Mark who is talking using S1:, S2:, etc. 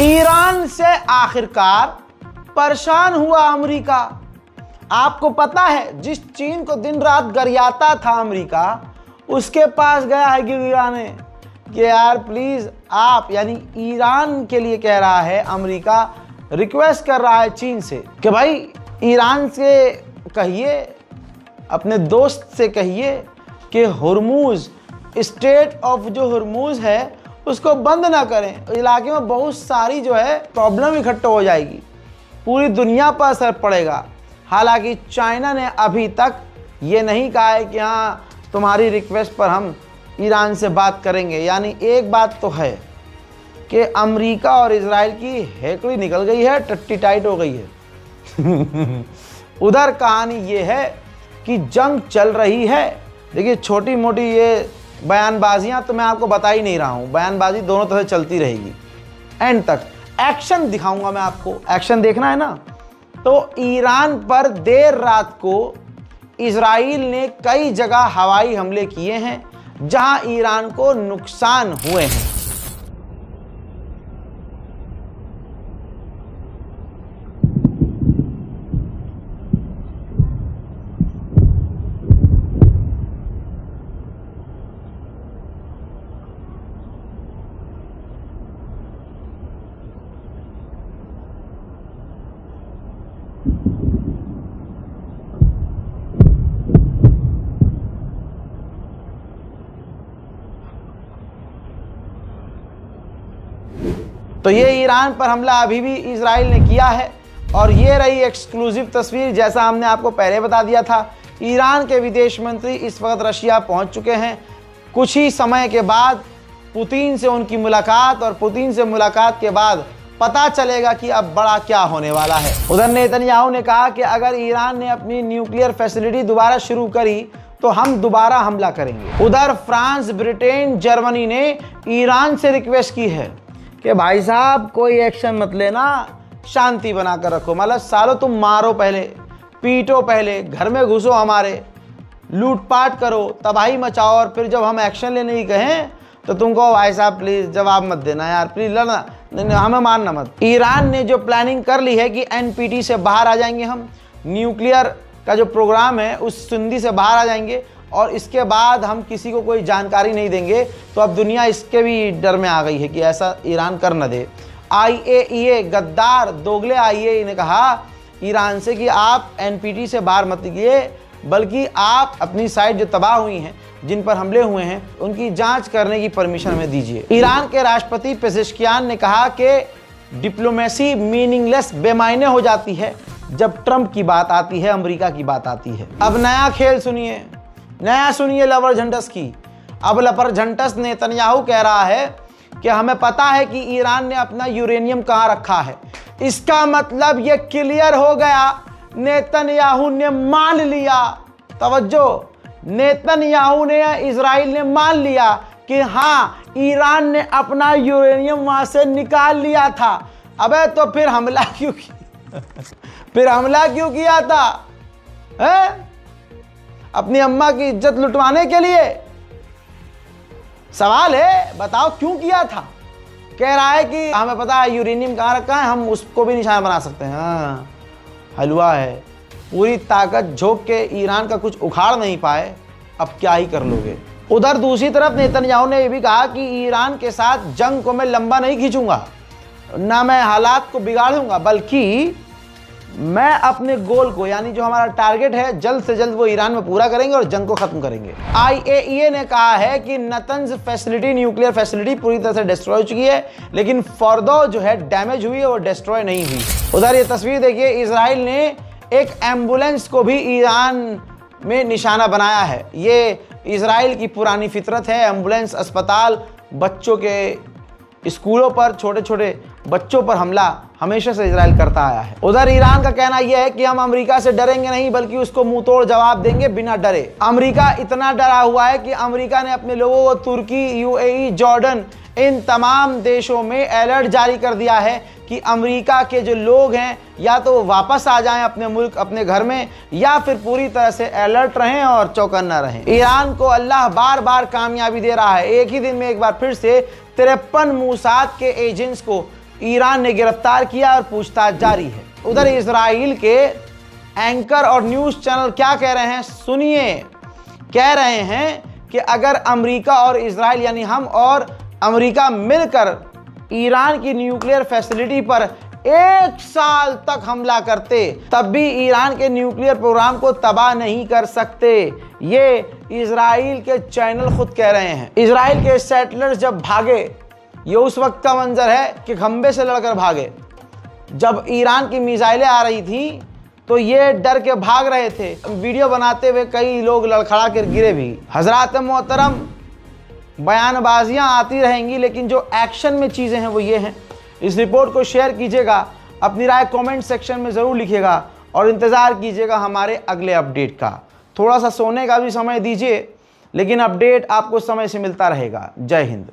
S1: Iran से आखिरकार परेशान हुआ अमेरिका। आपको पता है, जिस चीन को दिन रात गरियाता था अमेरिका, उसके पास गया है गिड़गिड़ाने कि यार प्लीज आप, यानी ईरान के लिए कह रहा है अमेरिका, रिक्वेस्ट कर रहा है चीन से कि भाई ईरान से कहिए, अपने दोस्त से कहिए कि हुर्मुज, स्टेट ऑफ जो हुर्मुज है उसको बंद ना करें। इलाके में बहुत सारी जो है प्रॉब्लम इकट्ठा हो जाएगी, पूरी दुनिया पर असर पड़ेगा। हालांकि चाइना ने अभी तक ये नहीं कहा है कि हाँ तुम्हारी रिक्वेस्ट पर हम ईरान से बात करेंगे। यानी एक बात तो है कि अमेरिका और इजराइल की हेकड़ी निकल गई है, टट्टी टाइट हो गई है। उधर कहानी ये है कि जंग चल रही है। देखिए छोटी मोटी ये बयानबाजियां तो मैं आपको बता ही नहीं रहा हूं, बयानबाजी दोनों तरह चलती रहेगी एंड तक। एक्शन दिखाऊंगा मैं आपको, एक्शन देखना है ना। तो ईरान पर देर रात को इजराइल ने कई जगह हवाई हमले किए हैं जहां ईरान को नुकसान हुए हैं। तो ये ईरान पर हमला अभी भी इजराइल ने किया है और ये रही एक्सक्लूसिव तस्वीर। जैसा हमने आपको पहले बता दिया था, ईरान के विदेश मंत्री इस वक्त रशिया पहुंच चुके हैं। कुछ ही समय के बाद पुतिन से उनकी मुलाकात, और पुतिन से मुलाकात के बाद पता चलेगा कि अब बड़ा क्या होने वाला है। उधर नेतन्याहू ने कहा कि अगर ईरान ने अपनी न्यूक्लियर फैसिलिटी दोबारा शुरू करी तो हम दोबारा हमला करेंगे। उधर फ्रांस, ब्रिटेन, जर्मनी ने ईरान से रिक्वेस्ट की है कि भाई साहब कोई एक्शन मत लेना, शांति बनाकर रखो। मतलब सालों तुम मारो पहले, पीटो पहले, घर में घुसो हमारे, लूटपाट करो, तबाही मचाओ, और फिर जब हम एक्शन लेने की कहें तो तुमको भाई साहब प्लीज जवाब मत देना यार, प्लीज लड़ना नहीं, हमें मारना मत। ईरान ने जो प्लानिंग कर ली है कि एनपीटी से बाहर आ जाएंगे हम, न्यूक्लियर का जो प्रोग्राम है उस संधि से बाहर आ जाएंगे और इसके बाद हम किसी को कोई जानकारी नहीं देंगे। तो अब दुनिया इसके भी डर में आ गई है कि ऐसा ईरान कर न दे। IAEA, गद्दार दोगले IAEA ने कहा ईरान से कि आप एनपीटी से बाहर मत निकलिए, बल्कि आप अपनी साइड जो तबाह हुई हैं, जिन पर हमले हुए हैं, उनकी जांच करने की परमिशन हमें दीजिए। ईरान के राष्ट्रपति पेजेश्कियान ने कहा कि डिप्लोमेसी मीनिंगलेस, बेमायने हो जाती है जब ट्रंप की बात आती है, अमेरिका की बात आती है। अब नया खेल सुनिए, नया सुनिए लबरझंटस की। अब लबरझंटस नेतन्याहू कह रहा है कि हमें पता है कि ईरान ने अपना यूरेनियम कहां रखा है। इसका मतलब ये क्लियर हो गया, नेतन्याहू ने मान लिया, तवज्जो, नेतन्याहू ने, इजराइल ने मान लिया कि हाँ ईरान ने अपना यूरेनियम वहां से निकाल लिया था। अबे तो फिर हमला क्यों किया? फिर हमला क्यों किया था? है अपनी अम्मा की इज्जत लुटवाने के लिए? सवाल है, बताओ क्यों किया था? कह रहा है कि हमें पता है यूरेनियम कहां रखा है, हम उसको भी निशाना बना सकते हैं। हाँ, हलवा है, पूरी ताकत झोंक के ईरान का कुछ उखाड़ नहीं पाए, अब क्या ही कर लोगे। उधर दूसरी तरफ नेतन्याहू ने यह भी कहा कि ईरान के साथ जंग को मैं लंबा नहीं खींचूंगा, ना मैं हालात को बिगाड़ूंगा, बल्कि मैं अपने गोल को, यानी जो हमारा टारगेट है, जल्द से जल्द वो ईरान में पूरा करेंगे और जंग को खत्म करेंगे। IAEA ने कहा है कि नतंज फैसिलिटी, न्यूक्लियर फैसिलिटी पूरी तरह से डिस्ट्रॉय हो चुकी है, लेकिन फॉर्दो जो है डैमेज हुई है, वो डिस्ट्रॉय नहीं हुई। उधर ये तस्वीर देखिए, इजराइल ने एक एम्बुलेंस को भी ईरान में निशाना बनाया है। ये इजराइल की पुरानी फितरत है, एम्बुलेंस, अस्पताल, बच्चों के स्कूलों पर, छोटे छोटे बच्चों पर हमला हमेशा से इजराइल करता आया है। उधर ईरान का कहना यह है कि हम अमेरिका से डरेंगे नहीं, बल्कि उसको मुंह तोड़ जवाब देंगे बिना डरे। अमेरिका इतना डरा हुआ है कि अमेरिका ने अपने लोगों को तुर्की, UAE, जॉर्डन, इन तमाम देशों में अलर्ट जारी कर दिया है कि अमेरिका के जो लोग हैं या तो वापस आ जाएं अपने मुल्क, अपने घर में, या फिर पूरी तरह से अलर्ट रहें और चौकन्ना रहें। ईरान को अल्लाह बार बार कामयाबी दे रहा है। एक ही दिन में एक बार फिर से 53 मूसाद के एजेंट्स को ईरान ने गिरफ्तार किया और पूछताछ जारी है। उधर इजराइल के एंकर और न्यूज़ चैनल क्या कह रहे हैं सुनिए। कह रहे हैं कि अगर अमेरिका और इजराइल यानी हम और अमेरिका मिलकर ईरान की न्यूक्लियर फैसिलिटी पर 1 साल तक हमला करते तब भी ईरान के न्यूक्लियर प्रोग्राम को तबाह नहीं कर सकते। ये इजराइल के चैनल खुद कह रहे हैं। इजराइल के सेटलर्स जब भागे, ये उस वक्त का मंजर है कि खंबे से लड़कर भागे। जब ईरान की मिसाइलें आ रही थी तो ये डर के भाग रहे थे। वीडियो बनाते हुए कई लोग लड़खड़ा कर गिरे भी। हजरात मोहतरम, बयानबाजियां आती रहेंगी, लेकिन जो एक्शन में चीज़ें हैं वो ये हैं। इस रिपोर्ट को शेयर कीजिएगा, अपनी राय कमेंट सेक्शन में ज़रूर लिखिएगा और इंतज़ार कीजिएगा हमारे अगले अपडेट का। थोड़ा सा सोने का भी समय दीजिए, लेकिन अपडेट आपको समय से मिलता रहेगा। जय हिंद।